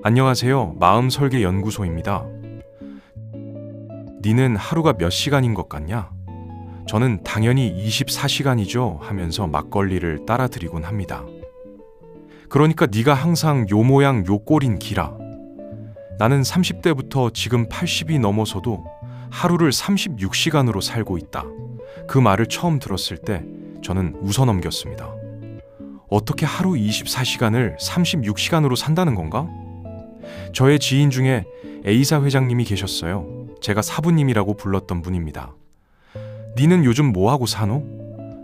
안녕하세요. 마음설계연구소입니다. 니는 하루가 몇 시간인 것 같냐? 저는 당연히 24시간이죠 하면서 막걸리를 따라드리곤 합니다. 그러니까 네가 항상 요 모양 요 꼴인 기라. 나는 30대부터 지금 80이 넘어서도 하루를 36시간으로 살고 있다. 그 말을 처음 들었을 때 저는 웃어넘겼습니다. 어떻게 하루 24시간을 36시간으로 산다는 건가? 저의 지인 중에 A사 회장님이 계셨어요. 제가 사부님이라고 불렀던 분입니다. 니는 요즘 뭐하고 사노?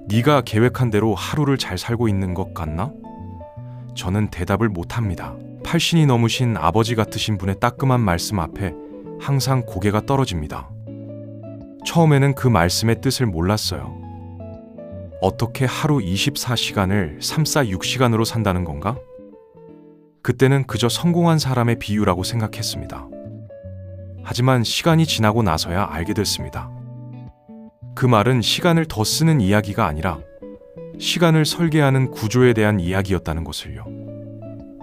네가 계획한 대로 하루를 잘 살고 있는 것 같나? 저는 대답을 못합니다. 80이 넘으신 아버지 같으신 분의 따끔한 말씀 앞에 항상 고개가 떨어집니다. 처음에는 그 말씀의 뜻을 몰랐어요. 어떻게 하루 24시간을 3, 4, 6시간으로 산다는 건가? 그때는 그저 성공한 사람의 비유라고 생각했습니다. 하지만 시간이 지나고 나서야 알게 됐습니다. 그 말은 시간을 더 쓰는 이야기가 아니라 시간을 설계하는 구조에 대한 이야기였다는 것을요.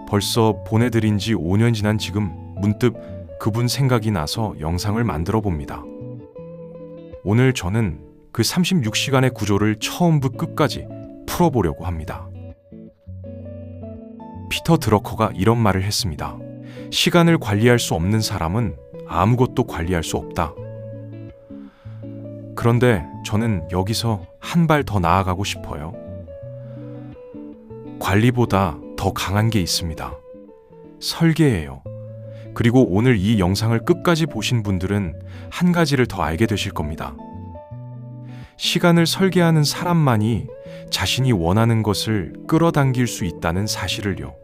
벌써 보내드린 지 5년 지난 지금 문득 그분 생각이 나서 영상을 만들어 봅니다. 오늘 저는 그 36시간의 구조를 처음부터 끝까지 풀어보려고 합니다. 피터 드러커가 이런 말을 했습니다. 시간을 관리할 수 없는 사람은 아무것도 관리할 수 없다. 그런데 저는 여기서 한 발 더 나아가고 싶어요. 관리보다 더 강한 게 있습니다. 설계예요. 그리고 오늘 이 영상을 끝까지 보신 분들은 한 가지를 더 알게 되실 겁니다. 시간을 설계하는 사람만이 자신이 원하는 것을 끌어당길 수 있다는 사실을요.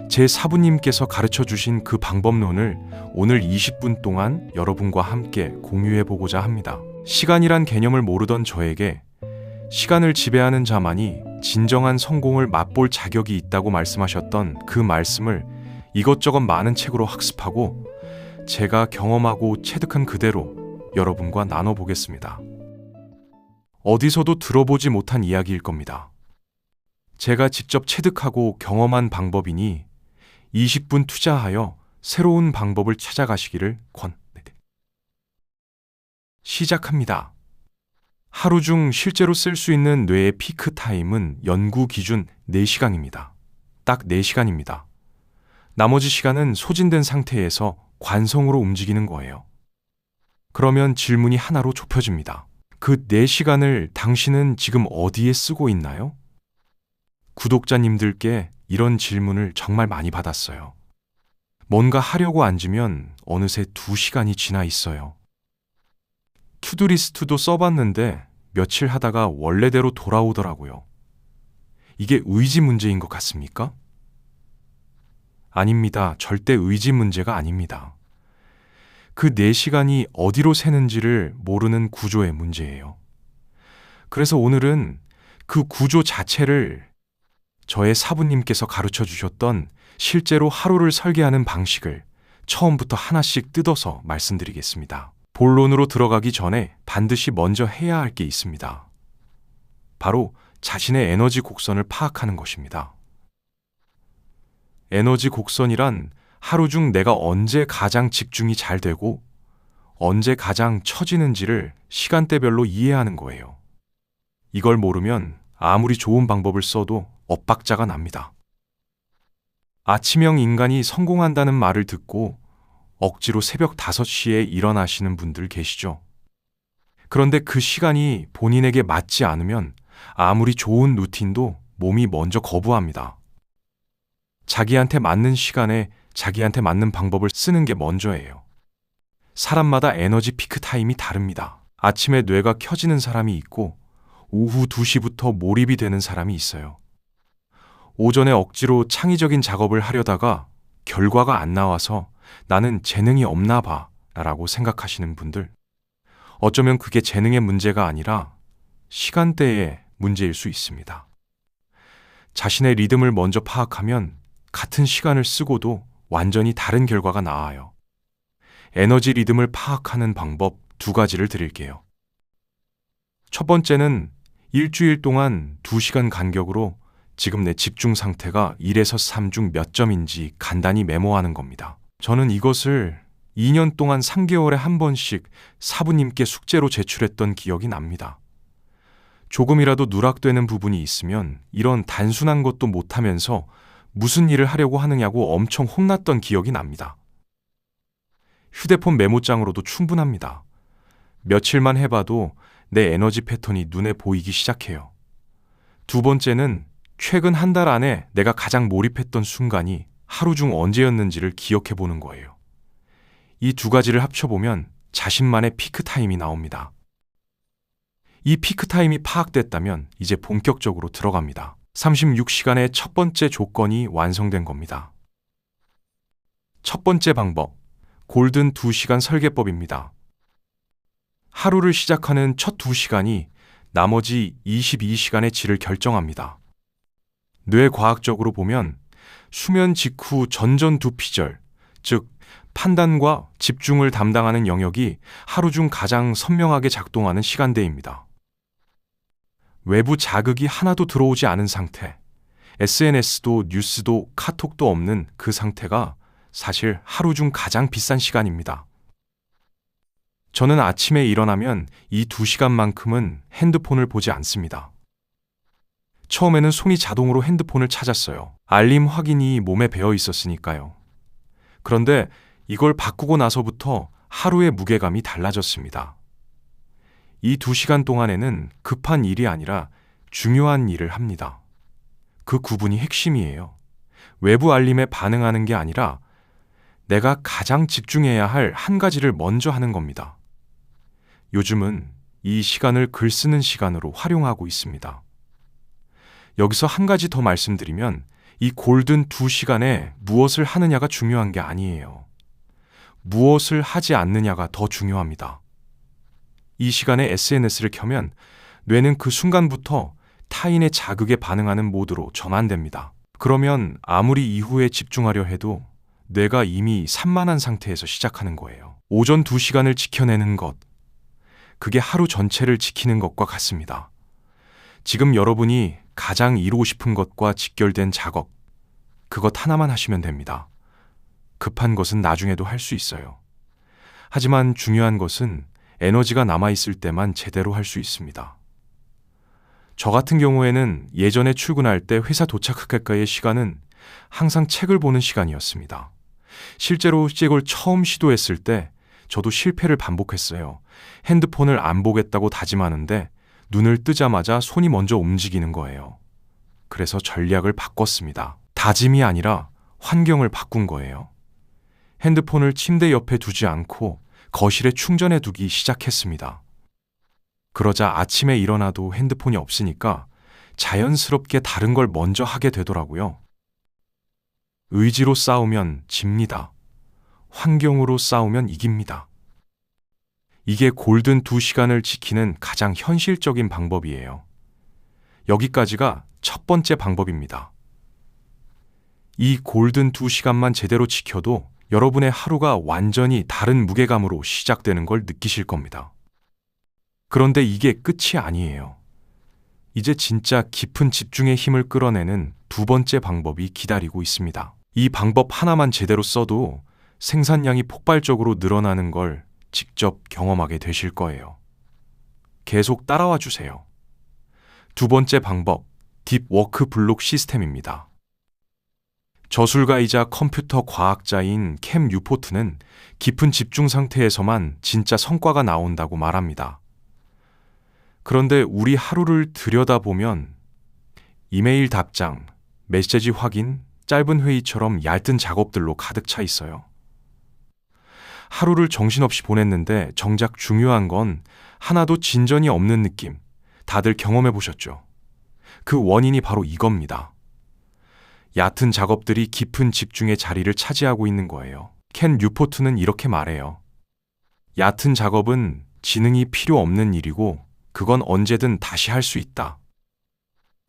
제 사부님께서 가르쳐 주신 그 방법론을 오늘 20분 동안 여러분과 함께 공유해 보고자 합니다. 시간이란 개념을 모르던 저에게 시간을 지배하는 자만이 진정한 성공을 맛볼 자격이 있다고 말씀하셨던 그 말씀을 이것저것 많은 책으로 학습하고 제가 경험하고 체득한 그대로 여러분과 나눠보겠습니다. 어디서도 들어보지 못한 이야기일 겁니다. 제가 직접 체득하고 경험한 방법이니 20분 투자하여 새로운 방법을 찾아가시기를 시작합니다. 하루 중 실제로 쓸 수 있는 뇌의 피크 타임은 연구 기준 4시간입니다. 딱 4시간입니다. 나머지 시간은 소진된 상태에서 관성으로 움직이는 거예요. 그러면 질문이 하나로 좁혀집니다. 그 4시간을 당신은 지금 어디에 쓰고 있나요? 구독자님들께 이런 질문을 정말 많이 받았어요. 뭔가 하려고 앉으면 어느새 2시간이 지나 있어요. 투두리스트도 써봤는데 며칠 하다가 원래대로 돌아오더라고요. 이게 의지 문제인 것 같습니까? 아닙니다. 절대 의지 문제가 아닙니다. 그 4시간이 어디로 새는지를 모르는 구조의 문제예요. 그래서 오늘은 그 구조 자체를 저의 사부님께서 가르쳐 주셨던 실제로 하루를 설계하는 방식을 처음부터 하나씩 뜯어서 말씀드리겠습니다. 본론으로 들어가기 전에 반드시 먼저 해야 할 게 있습니다. 바로 자신의 에너지 곡선을 파악하는 것입니다. 에너지 곡선이란 하루 중 내가 언제 가장 집중이 잘 되고 언제 가장 처지는지를 시간대별로 이해하는 거예요. 이걸 모르면 아무리 좋은 방법을 써도 엇박자가 납니다. 아침형 인간이 성공한다는 말을 듣고 억지로 새벽 5시에 일어나시는 분들 계시죠? 그런데 그 시간이 본인에게 맞지 않으면 아무리 좋은 루틴도 몸이 먼저 거부합니다. 자기한테 맞는 시간에 자기한테 맞는 방법을 쓰는 게 먼저예요. 사람마다 에너지 피크 타임이 다릅니다. 아침에 뇌가 켜지는 사람이 있고 오후 2시부터 몰입이 되는 사람이 있어요. 오전에 억지로 창의적인 작업을 하려다가 결과가 안 나와서 나는 재능이 없나 봐 라고 생각하시는 분들, 어쩌면 그게 재능의 문제가 아니라 시간대의 문제일 수 있습니다. 자신의 리듬을 먼저 파악하면 같은 시간을 쓰고도 완전히 다른 결과가 나와요. 에너지 리듬을 파악하는 방법 2가지를 드릴게요. 첫 번째는 일주일 동안 2시간 간격으로 지금 내 집중 상태가 1에서 3 중 몇 점인지 간단히 메모하는 겁니다. 저는 이것을 2년 동안 3개월에 한 번씩 사부님께 숙제로 제출했던 기억이 납니다. 조금이라도 누락되는 부분이 있으면 이런 단순한 것도 못하면서 무슨 일을 하려고 하느냐고 엄청 혼났던 기억이 납니다. 휴대폰 메모장으로도 충분합니다. 며칠만 해봐도 내 에너지 패턴이 눈에 보이기 시작해요. 두 번째는 최근 한 달 안에 내가 가장 몰입했던 순간이 하루 중 언제였는지를 기억해 보는 거예요. 이 두 가지를 합쳐보면 자신만의 피크 타임이 나옵니다. 이 피크 타임이 파악됐다면 이제 본격적으로 들어갑니다. 36시간의 첫 번째 조건이 완성된 겁니다. 첫 번째 방법, 골든 2시간 설계법입니다. 하루를 시작하는 첫 2시간이 나머지 22시간의 질을 결정합니다. 뇌과학적으로 보면 수면 직후 전전두피절, 즉 판단과 집중을 담당하는 영역이 하루 중 가장 선명하게 작동하는 시간대입니다. 외부 자극이 하나도 들어오지 않은 상태, SNS도 뉴스도 카톡도 없는 그 상태가 사실 하루 중 가장 비싼 시간입니다. 저는 아침에 일어나면 이 2시간만큼은 핸드폰을 보지 않습니다. 처음에는 손이 자동으로 핸드폰을 찾았어요. 알림 확인이 몸에 배어 있었으니까요. 그런데 이걸 바꾸고 나서부터 하루의 무게감이 달라졌습니다. 이 2시간 동안에는 급한 일이 아니라 중요한 일을 합니다. 그 구분이 핵심이에요. 외부 알림에 반응하는 게 아니라 내가 가장 집중해야 할 한 가지를 먼저 하는 겁니다. 요즘은 이 시간을 글 쓰는 시간으로 활용하고 있습니다. 여기서 한 가지 더 말씀드리면 이 골든 2시간에 무엇을 하느냐가 중요한 게 아니에요. 무엇을 하지 않느냐가 더 중요합니다. 이 시간에 SNS를 켜면 뇌는 그 순간부터 타인의 자극에 반응하는 모드로 전환됩니다. 그러면 아무리 이후에 집중하려 해도 뇌가 이미 산만한 상태에서 시작하는 거예요. 오전 2시간을 지켜내는 것, 그게 하루 전체를 지키는 것과 같습니다. 지금 여러분이 가장 이루고 싶은 것과 직결된 작업, 그것 하나만 하시면 됩니다. 급한 것은 나중에도 할 수 있어요. 하지만 중요한 것은 에너지가 남아있을 때만 제대로 할 수 있습니다. 저 같은 경우에는 예전에 출근할 때 회사 도착할까의 시간은 항상 책을 보는 시간이었습니다. 실제로 이걸 처음 시도했을 때 저도 실패를 반복했어요. 핸드폰을 안 보겠다고 다짐하는데 눈을 뜨자마자 손이 먼저 움직이는 거예요. 그래서 전략을 바꿨습니다. 다짐이 아니라 환경을 바꾼 거예요. 핸드폰을 침대 옆에 두지 않고 거실에 충전해 두기 시작했습니다. 그러자 아침에 일어나도 핸드폰이 없으니까 자연스럽게 다른 걸 먼저 하게 되더라고요. 의지로 싸우면 집니다. 환경으로 싸우면 이깁니다. 이게 골든 2시간을 지키는 가장 현실적인 방법이에요. 여기까지가 첫 번째 방법입니다. 이 골든 2시간만 제대로 지켜도 여러분의 하루가 완전히 다른 무게감으로 시작되는 걸 느끼실 겁니다. 그런데 이게 끝이 아니에요. 이제 진짜 깊은 집중의 힘을 끌어내는 두 번째 방법이 기다리고 있습니다. 이 방법 하나만 제대로 써도 생산량이 폭발적으로 늘어나는 걸 직접 경험하게 되실 거예요. 계속 따라와 주세요. 두 번째 방법, 딥워크 블록 시스템입니다. 저술가이자 컴퓨터 과학자인 캠 뉴포트는 깊은 집중 상태에서만 진짜 성과가 나온다고 말합니다. 그런데 우리 하루를 들여다보면 이메일 답장, 메시지 확인, 짧은 회의처럼 얇은 작업들로 가득 차 있어요. 하루를 정신없이 보냈는데 정작 중요한 건 하나도 진전이 없는 느낌, 다들 경험해 보셨죠? 그 원인이 바로 이겁니다. 얕은 작업들이 깊은 집중의 자리를 차지하고 있는 거예요. 켄 뉴포트는 이렇게 말해요. 얕은 작업은 지능이 필요 없는 일이고 그건 언제든 다시 할 수 있다.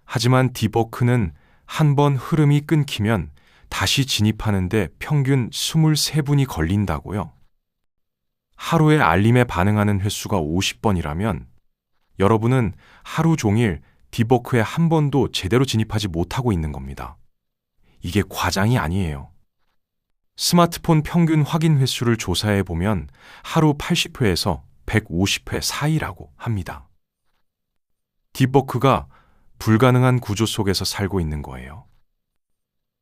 하지만 딥워크는 한 번 흐름이 끊기면 다시 진입하는데 평균 23분이 걸린다고요. 하루에 알림에 반응하는 횟수가 50번이라면 여러분은 하루 종일 디버크에 한 번도 제대로 진입하지 못하고 있는 겁니다. 이게 과장이 아니에요. 스마트폰 평균 확인 횟수를 조사해 보면 하루 80회에서 150회 사이라고 합니다. 디버크가 불가능한 구조 속에서 살고 있는 거예요.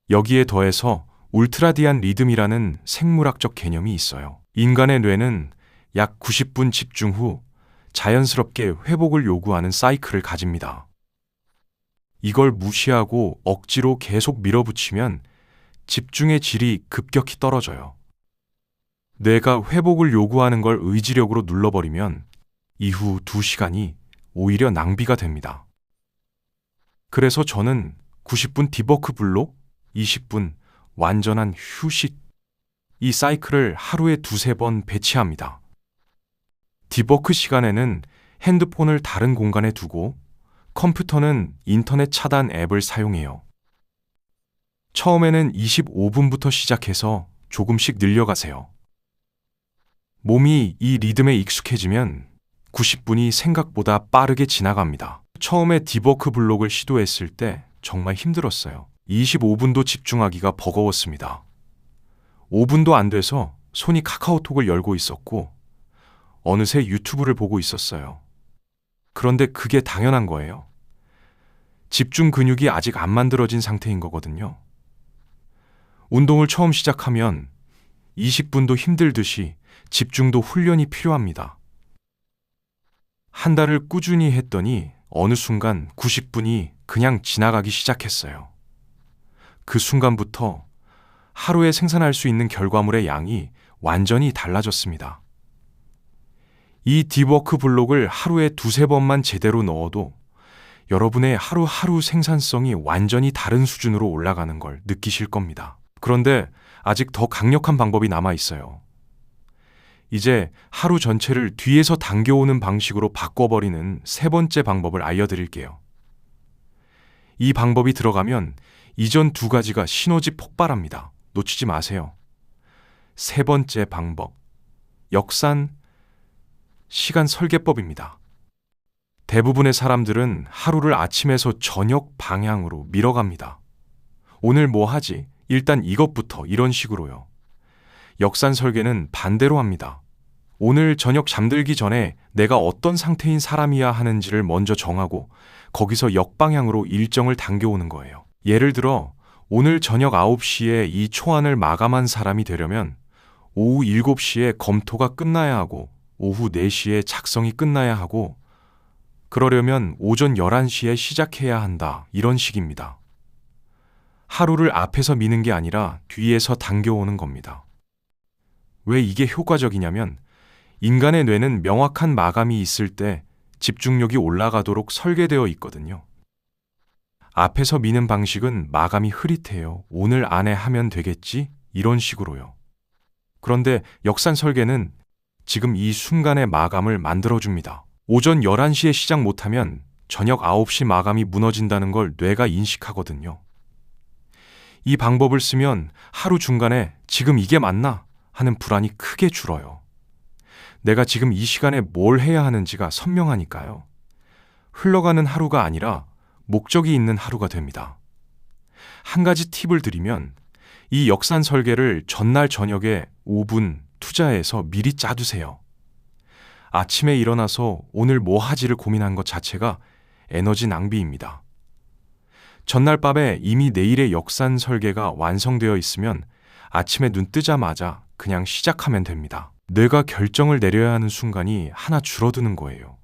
여기에 더해서 울트라디안 리듬이라는 생물학적 개념이 있어요. 인간의 뇌는 약 90분 집중 후 자연스럽게 회복을 요구하는 사이클을 가집니다. 이걸 무시하고 억지로 계속 밀어붙이면 집중의 질이 급격히 떨어져요. 뇌가 회복을 요구하는 걸 의지력으로 눌러버리면 이후 2시간이 오히려 낭비가 됩니다. 그래서 저는 90분 디버크 블록, 20분 완전한 휴식, 이 사이클을 하루에 2~3번 배치합니다. 디버크 시간에는 핸드폰을 다른 공간에 두고 컴퓨터는 인터넷 차단 앱을 사용해요. 처음에는 25분부터 시작해서 조금씩 늘려가세요. 몸이 이 리듬에 익숙해지면 90분이 생각보다 빠르게 지나갑니다. 처음에 디버크 블록을 시도했을 때 정말 힘들었어요. 25분도 집중하기가 버거웠습니다. 5분도 안 돼서 손이 카카오톡을 열고 있었고 어느새 유튜브를 보고 있었어요. 그런데 그게 당연한 거예요. 집중 근육이 아직 안 만들어진 상태인 거거든요. 운동을 처음 시작하면 20분도 힘들듯이 집중도 훈련이 필요합니다. 한 달을 꾸준히 했더니 어느 순간 90분이 그냥 지나가기 시작했어요. 그 순간부터 하루에 생산할 수 있는 결과물의 양이 완전히 달라졌습니다. 이 디버크 블록을 하루에 2~3번만 제대로 넣어도 여러분의 하루하루 생산성이 완전히 다른 수준으로 올라가는 걸 느끼실 겁니다. 그런데 아직 더 강력한 방법이 남아 있어요. 이제 하루 전체를 뒤에서 당겨오는 방식으로 바꿔버리는 3번째 방법을 알려드릴게요. 이 방법이 들어가면 이전 2가지가 시너지 폭발합니다. 놓치지 마세요. 3번째 방법, 역산 시간 설계법입니다. 대부분의 사람들은 하루를 아침에서 저녁 방향으로 밀어갑니다. 오늘 뭐 하지? 일단 이것부터, 이런 식으로요. 역산 설계는 반대로 합니다. 오늘 저녁 잠들기 전에 내가 어떤 상태인 사람이야 하는지를 먼저 정하고 거기서 역방향으로 일정을 당겨오는 거예요. 예를 들어 오늘 저녁 9시에 이 초안을 마감한 사람이 되려면 오후 7시에 검토가 끝나야 하고 오후 4시에 작성이 끝나야 하고 그러려면 오전 11시에 시작해야 한다. 이런 식입니다. 하루를 앞에서 미는 게 아니라 뒤에서 당겨오는 겁니다. 왜 이게 효과적이냐면 인간의 뇌는 명확한 마감이 있을 때 집중력이 올라가도록 설계되어 있거든요. 앞에서 미는 방식은 마감이 흐릿해요. 오늘 안에 하면 되겠지? 이런 식으로요. 그런데 역산 설계는 지금 이 순간의 마감을 만들어줍니다. 오전 11시에 시작 못하면 저녁 9시 마감이 무너진다는 걸 뇌가 인식하거든요. 이 방법을 쓰면 하루 중간에 지금 이게 맞나 하는 불안이 크게 줄어요. 내가 지금 이 시간에 뭘 해야 하는지가 선명하니까요. 흘러가는 하루가 아니라 목적이 있는 하루가 됩니다. 한 가지 팁을 드리면 이 역산 설계를 전날 저녁에 5분 투자해서 미리 짜두세요. 아침에 일어나서 오늘 뭐 하지를 고민한 것 자체가 에너지 낭비입니다. 전날 밤에 이미 내일의 역산 설계가 완성되어 있으면 아침에 눈 뜨자마자 그냥 시작하면 됩니다. 뇌가 결정을 내려야 하는 순간이 하나 줄어드는 거예요.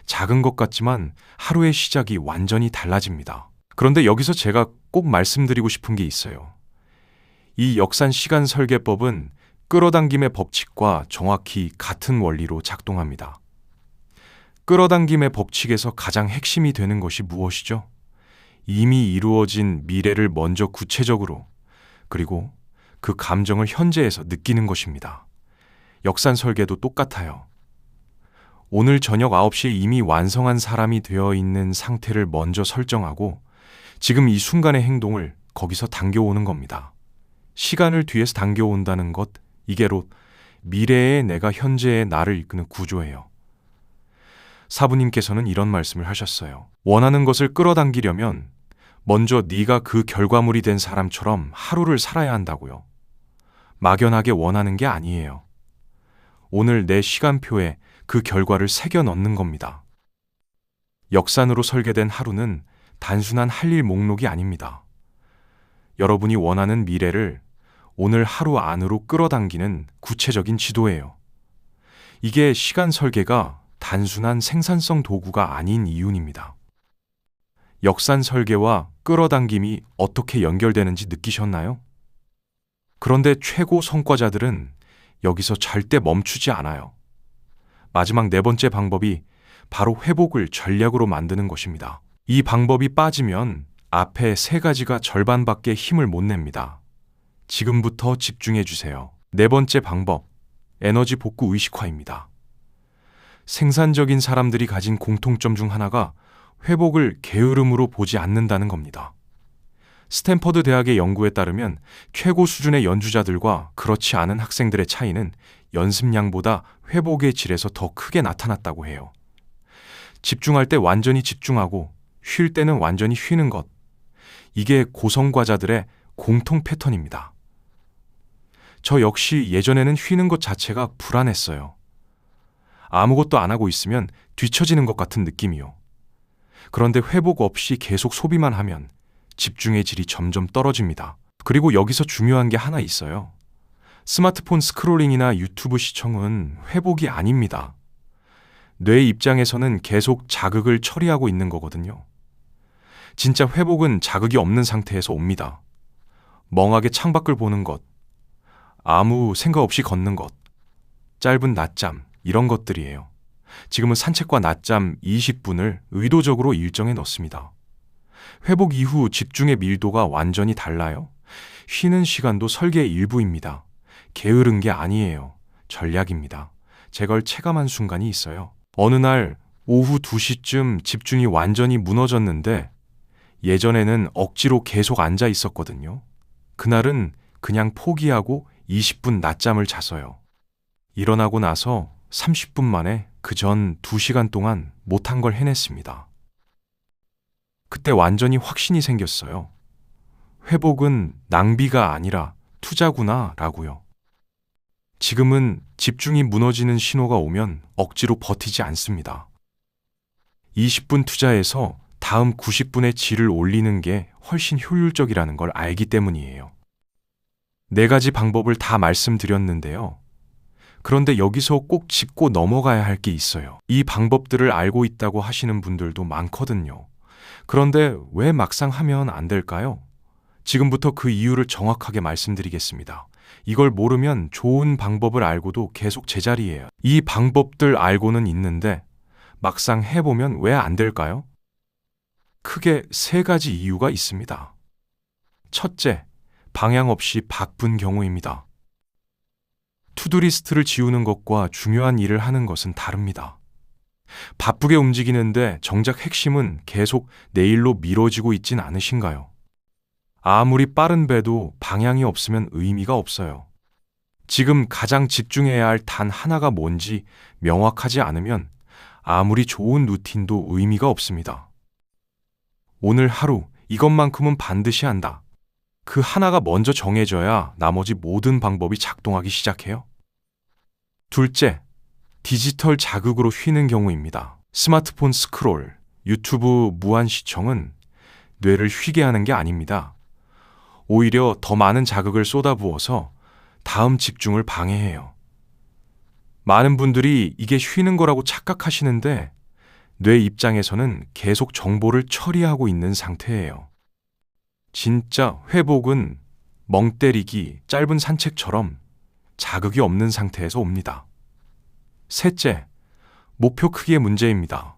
작은 것 같지만 하루의 시작이 완전히 달라집니다. 그런데 여기서 제가 꼭 말씀드리고 싶은 게 있어요. 이 역산 시간 설계법은 끌어당김의 법칙과 정확히 같은 원리로 작동합니다. 끌어당김의 법칙에서 가장 핵심이 되는 것이 무엇이죠? 이미 이루어진 미래를 먼저 구체적으로 그리고 그 감정을 현재에서 느끼는 것입니다. 역산 설계도 똑같아요. 오늘 저녁 9시에 이미 완성한 사람이 되어 있는 상태를 먼저 설정하고 지금 이 순간의 행동을 거기서 당겨오는 겁니다. 시간을 뒤에서 당겨온다는 것, 이게로 미래의 내가 현재의 나를 이끄는 구조예요. 사부님께서는 이런 말씀을 하셨어요. 원하는 것을 끌어당기려면 먼저 네가 그 결과물이 된 사람처럼 하루를 살아야 한다고요. 막연하게 원하는 게 아니에요. 오늘 내 시간표에 그 결과를 새겨 넣는 겁니다. 역산으로 설계된 하루는 단순한 할 일 목록이 아닙니다. 여러분이 원하는 미래를 오늘 하루 안으로 끌어당기는 구체적인 지도예요. 이게 시간 설계가 단순한 생산성 도구가 아닌 이유입니다. 역산 설계와 끌어당김이 어떻게 연결되는지 느끼셨나요? 그런데 최고 성과자들은 여기서 절대 멈추지 않아요. 마지막 네 번째 방법이 바로 회복을 전략으로 만드는 것입니다. 이 방법이 빠지면 앞에 세 가지가 절반밖에 힘을 못 냅니다. 지금부터 집중해 주세요. 네 번째 방법, 에너지 복구 의식화입니다. 생산적인 사람들이 가진 공통점 중 하나가 회복을 게으름으로 보지 않는다는 겁니다. 스탠퍼드 대학의 연구에 따르면 최고 수준의 연주자들과 그렇지 않은 학생들의 차이는 연습량보다 회복의 질에서 더 크게 나타났다고 해요. 집중할 때 완전히 집중하고 쉴 때는 완전히 쉬는 것. 이게 고성과자들의 공통 패턴입니다. 저 역시 예전에는 쉬는 것 자체가 불안했어요. 아무것도 안 하고 있으면 뒤처지는 것 같은 느낌이요. 그런데 회복 없이 계속 소비만 하면 집중의 질이 점점 떨어집니다. 그리고 여기서 중요한 게 하나 있어요. 스마트폰 스크롤링이나 유튜브 시청은 회복이 아닙니다. 뇌 입장에서는 계속 자극을 처리하고 있는 거거든요. 진짜 회복은 자극이 없는 상태에서 옵니다. 멍하게 창밖을 보는 것, 아무 생각 없이 걷는 것, 짧은 낮잠, 이런 것들이에요. 지금은 산책과 낮잠 20분을 의도적으로 일정에 넣습니다. 회복 이후 집중의 밀도가 완전히 달라요. 쉬는 시간도 설계의 일부입니다. 게으른 게 아니에요. 전략입니다. 제걸 체감한 순간이 있어요. 어느 날 오후 2시쯤 집중이 완전히 무너졌는데 예전에는 억지로 계속 앉아 있었거든요. 그날은 그냥 포기하고 20분 낮잠을 잤어요. 일어나고 나서 30분 만에 그 전 2시간 동안 못한 걸 해냈습니다. 그때 완전히 확신이 생겼어요. 회복은 낭비가 아니라 투자구나 라고요. 지금은 집중이 무너지는 신호가 오면 억지로 버티지 않습니다. 20분 투자해서 다음 90분의 질을 올리는 게 훨씬 효율적이라는 걸 알기 때문이에요. 4가지 방법을 다 말씀드렸는데요. 그런데 여기서 꼭 짚고 넘어가야 할 게 있어요. 이 방법들을 알고 있다고 하시는 분들도 많거든요. 그런데 왜 막상 하면 안 될까요? 지금부터 그 이유를 정확하게 말씀드리겠습니다. 이걸 모르면 좋은 방법을 알고도 계속 제자리예요. 이 방법들 알고는 있는데 막상 해보면 왜 안 될까요? 크게 3가지 이유가 있습니다. 첫째, 방향 없이 바쁜 경우입니다. 투두리스트를 지우는 것과 중요한 일을 하는 것은 다릅니다. 바쁘게 움직이는데 정작 핵심은 계속 내일로 미뤄지고 있진 않으신가요? 아무리 빠른 배도 방향이 없으면 의미가 없어요. 지금 가장 집중해야 할 단 하나가 뭔지 명확하지 않으면 아무리 좋은 루틴도 의미가 없습니다. 오늘 하루 이것만큼은 반드시 한다. 그 하나가 먼저 정해져야 나머지 모든 방법이 작동하기 시작해요. 둘째, 디지털 자극으로 쉬는 경우입니다. 스마트폰 스크롤, 유튜브 무한 시청은 뇌를 쉬게 하는 게 아닙니다. 오히려 더 많은 자극을 쏟아부어서 다음 집중을 방해해요. 많은 분들이 이게 쉬는 거라고 착각하시는데 뇌 입장에서는 계속 정보를 처리하고 있는 상태예요. 진짜 회복은 멍 때리기, 짧은 산책처럼 자극이 없는 상태에서 옵니다. 셋째, 목표 크기의 문제입니다.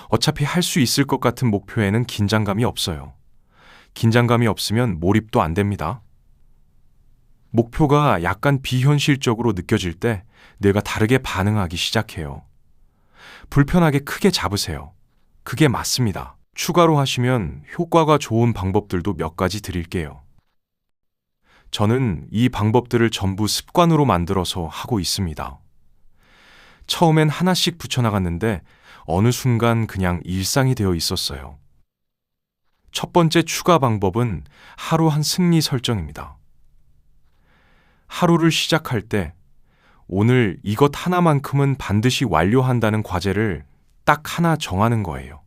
어차피 할 수 있을 것 같은 목표에는 긴장감이 없어요. 긴장감이 없으면 몰입도 안 됩니다. 목표가 약간 비현실적으로 느껴질 때 뇌가 다르게 반응하기 시작해요. 불편하게 크게 잡으세요. 그게 맞습니다. 추가로 하시면 효과가 좋은 방법들도 몇 가지 드릴게요. 저는 이 방법들을 전부 습관으로 만들어서 하고 있습니다. 처음엔 하나씩 붙여나갔는데 어느 순간 그냥 일상이 되어 있었어요. 첫 번째 추가 방법은 하루 한 승리 설정입니다. 하루를 시작할 때 오늘 이것 하나만큼은 반드시 완료한다는 과제를 딱 하나 정하는 거예요.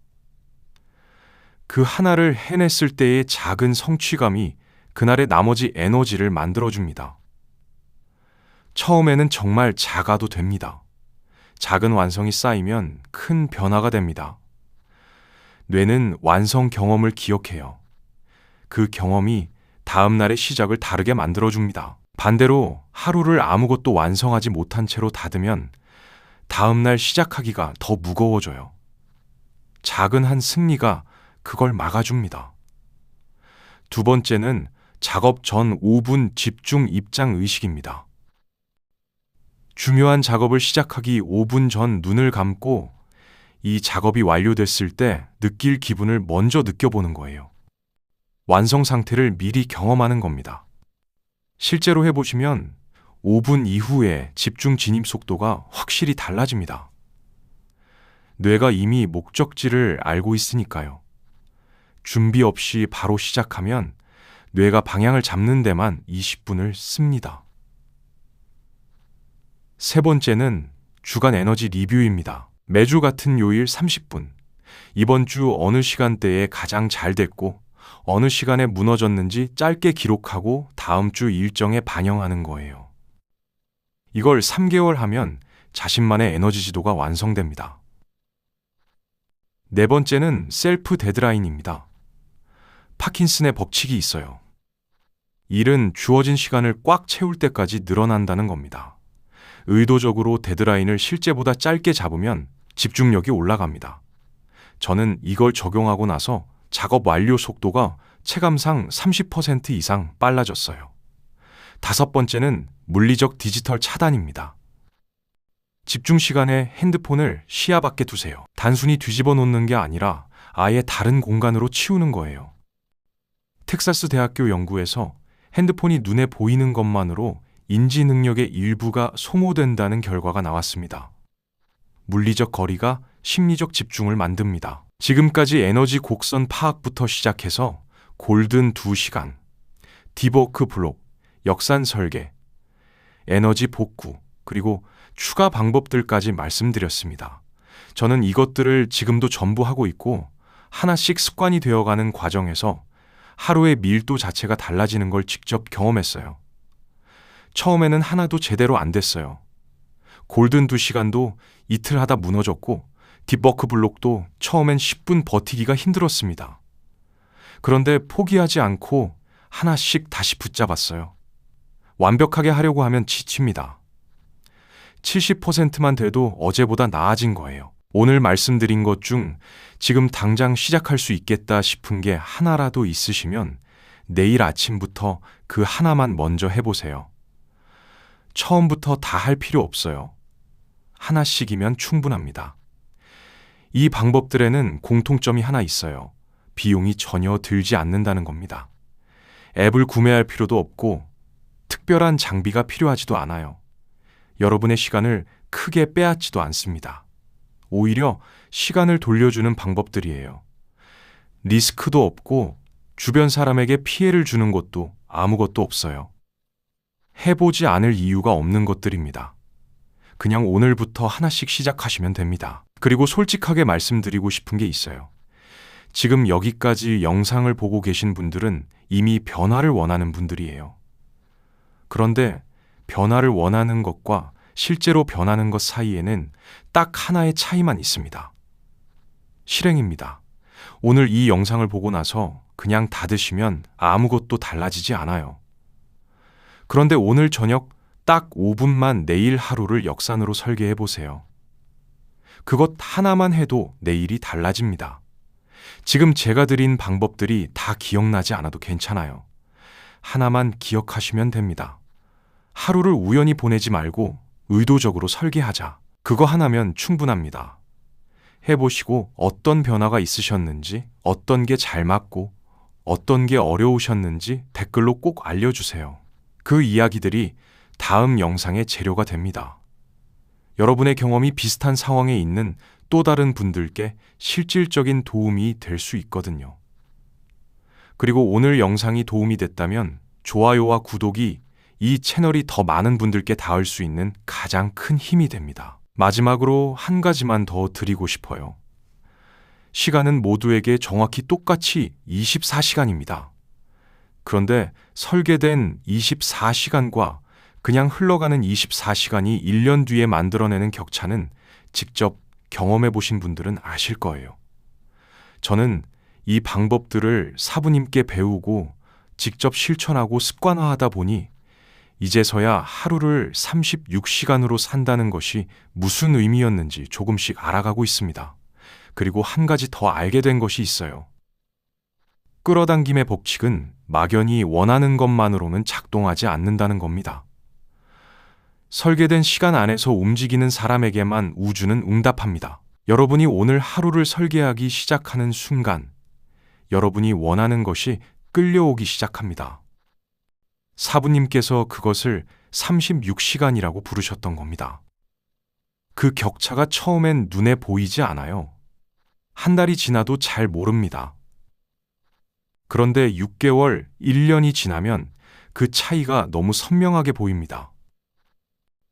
그 하나를 해냈을 때의 작은 성취감이 그날의 나머지 에너지를 만들어줍니다. 처음에는 정말 작아도 됩니다. 작은 완성이 쌓이면 큰 변화가 됩니다. 뇌는 완성 경험을 기억해요. 그 경험이 다음 날의 시작을 다르게 만들어줍니다. 반대로 하루를 아무것도 완성하지 못한 채로 닫으면 다음 날 시작하기가 더 무거워져요. 작은 한 승리가 그걸 막아줍니다. 두 번째는 작업 전 5분 집중 입장 의식입니다. 중요한 작업을 시작하기 5분 전 눈을 감고 이 작업이 완료됐을 때 느낄 기분을 먼저 느껴보는 거예요. 완성 상태를 미리 경험하는 겁니다. 실제로 해보시면 5분 이후에 집중 진입 속도가 확실히 달라집니다. 뇌가 이미 목적지를 알고 있으니까요. 준비 없이 바로 시작하면 뇌가 방향을 잡는 데만 20분을 씁니다. 세 번째는 주간 에너지 리뷰입니다. 매주 같은 요일 30분. 이번 주 어느 시간대에 가장 잘 됐고 어느 시간에 무너졌는지 짧게 기록하고 다음 주 일정에 반영하는 거예요. 이걸 3개월 하면 자신만의 에너지 지도가 완성됩니다. 네 번째는 셀프 데드라인입니다. 파킨슨의 법칙이 있어요. 일은 주어진 시간을 꽉 채울 때까지 늘어난다는 겁니다. 의도적으로 데드라인을 실제보다 짧게 잡으면 집중력이 올라갑니다. 저는 이걸 적용하고 나서 작업 완료 속도가 체감상 30% 이상 빨라졌어요. 다섯 번째는 물리적 디지털 차단입니다. 집중 시간에 핸드폰을 시야 밖에 두세요. 단순히 뒤집어 놓는 게 아니라 아예 다른 공간으로 치우는 거예요. 텍사스 대학교 연구에서 핸드폰이 눈에 보이는 것만으로 인지 능력의 일부가 소모된다는 결과가 나왔습니다. 물리적 거리가 심리적 집중을 만듭니다. 지금까지 에너지 곡선 파악부터 시작해서 골든 2시간, 딥워크 블록, 역산 설계, 에너지 복구, 그리고 추가 방법들까지 말씀드렸습니다. 저는 이것들을 지금도 전부 하고 있고 하나씩 습관이 되어가는 과정에서 하루의 밀도 자체가 달라지는 걸 직접 경험했어요. 처음에는 하나도 제대로 안 됐어요. 골든 2시간도 이틀 하다 무너졌고 딥워크 블록도 처음엔 10분 버티기가 힘들었습니다. 그런데 포기하지 않고 하나씩 다시 붙잡았어요. 완벽하게 하려고 하면 지칩니다. 70%만 돼도 어제보다 나아진 거예요. 오늘 말씀드린 것 중 지금 당장 시작할 수 있겠다 싶은 게 하나라도 있으시면 내일 아침부터 그 하나만 먼저 해보세요. 처음부터 다 할 필요 없어요. 하나씩이면 충분합니다. 이 방법들에는 공통점이 하나 있어요. 비용이 전혀 들지 않는다는 겁니다. 앱을 구매할 필요도 없고 특별한 장비가 필요하지도 않아요. 여러분의 시간을 크게 빼앗지도 않습니다. 오히려 시간을 돌려주는 방법들이에요. 리스크도 없고 주변 사람에게 피해를 주는 것도 아무것도 없어요. 해보지 않을 이유가 없는 것들입니다. 그냥 오늘부터 하나씩 시작하시면 됩니다. 그리고 솔직하게 말씀드리고 싶은 게 있어요. 지금 여기까지 영상을 보고 계신 분들은 이미 변화를 원하는 분들이에요. 그런데 변화를 원하는 것과 실제로 변하는 것 사이에는 딱 하나의 차이만 있습니다. 실행입니다. 오늘 이 영상을 보고 나서 그냥 닫으시면 아무것도 달라지지 않아요. 그런데 오늘 저녁 딱 5분만 내일 하루를 역산으로 설계해 보세요. 그것 하나만 해도 내일이 달라집니다. 지금 제가 드린 방법들이 다 기억나지 않아도 괜찮아요. 하나만 기억하시면 됩니다. 하루를 우연히 보내지 말고 의도적으로 설계하자. 그거 하나면 충분합니다. 해보시고 어떤 변화가 있으셨는지, 어떤 게 잘 맞고 어떤 게 어려우셨는지 댓글로 꼭 알려주세요. 그 이야기들이 다음 영상의 재료가 됩니다. 여러분의 경험이 비슷한 상황에 있는 또 다른 분들께 실질적인 도움이 될 수 있거든요. 그리고 오늘 영상이 도움이 됐다면 좋아요와 구독이 이 채널이 더 많은 분들께 닿을 수 있는 가장 큰 힘이 됩니다. 마지막으로 한 가지만 더 드리고 싶어요. 시간은 모두에게 정확히 똑같이 24시간입니다. 그런데 설계된 24시간과 그냥 흘러가는 24시간이 1년 뒤에 만들어내는 격차는 직접 경험해 보신 분들은 아실 거예요. 저는 이 방법들을 사부님께 배우고 직접 실천하고 습관화하다 보니 이제서야 하루를 36시간으로 산다는 것이 무슨 의미였는지 조금씩 알아가고 있습니다. 그리고 한 가지 더 알게 된 것이 있어요. 끌어당김의 법칙은 막연히 원하는 것만으로는 작동하지 않는다는 겁니다. 설계된 시간 안에서 움직이는 사람에게만 우주는 응답합니다. 여러분이 오늘 하루를 설계하기 시작하는 순간, 여러분이 원하는 것이 끌려오기 시작합니다. 사부님께서 그것을 36시간이라고 부르셨던 겁니다. 그 격차가 처음엔 눈에 보이지 않아요. 한 달이 지나도 잘 모릅니다. 그런데 6개월, 1년이 지나면 그 차이가 너무 선명하게 보입니다.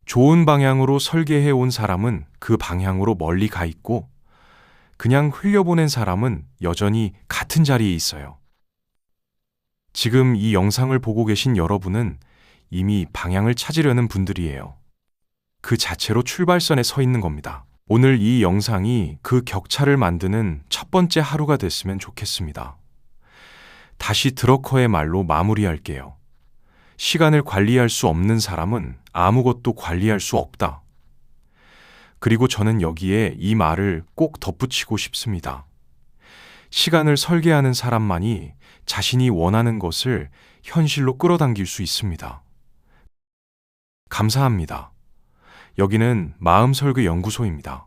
좋은 방향으로 설계해 온 사람은 그 방향으로 멀리 가 있고, 그냥 흘려보낸 사람은 여전히 같은 자리에 있어요. 지금 이 영상을 보고 계신 여러분은 이미 방향을 찾으려는 분들이에요. 그 자체로 출발선에 서 있는 겁니다. 오늘 이 영상이 그 격차를 만드는 첫 번째 하루가 됐으면 좋겠습니다. 다시 드러커의 말로 마무리할게요. 시간을 관리할 수 없는 사람은 아무것도 관리할 수 없다. 그리고 저는 여기에 이 말을 꼭 덧붙이고 싶습니다. 시간을 설계하는 사람만이 자신이 원하는 것을 현실로 끌어당길 수 있습니다. 감사합니다. 여기는 마음설계 연구소입니다.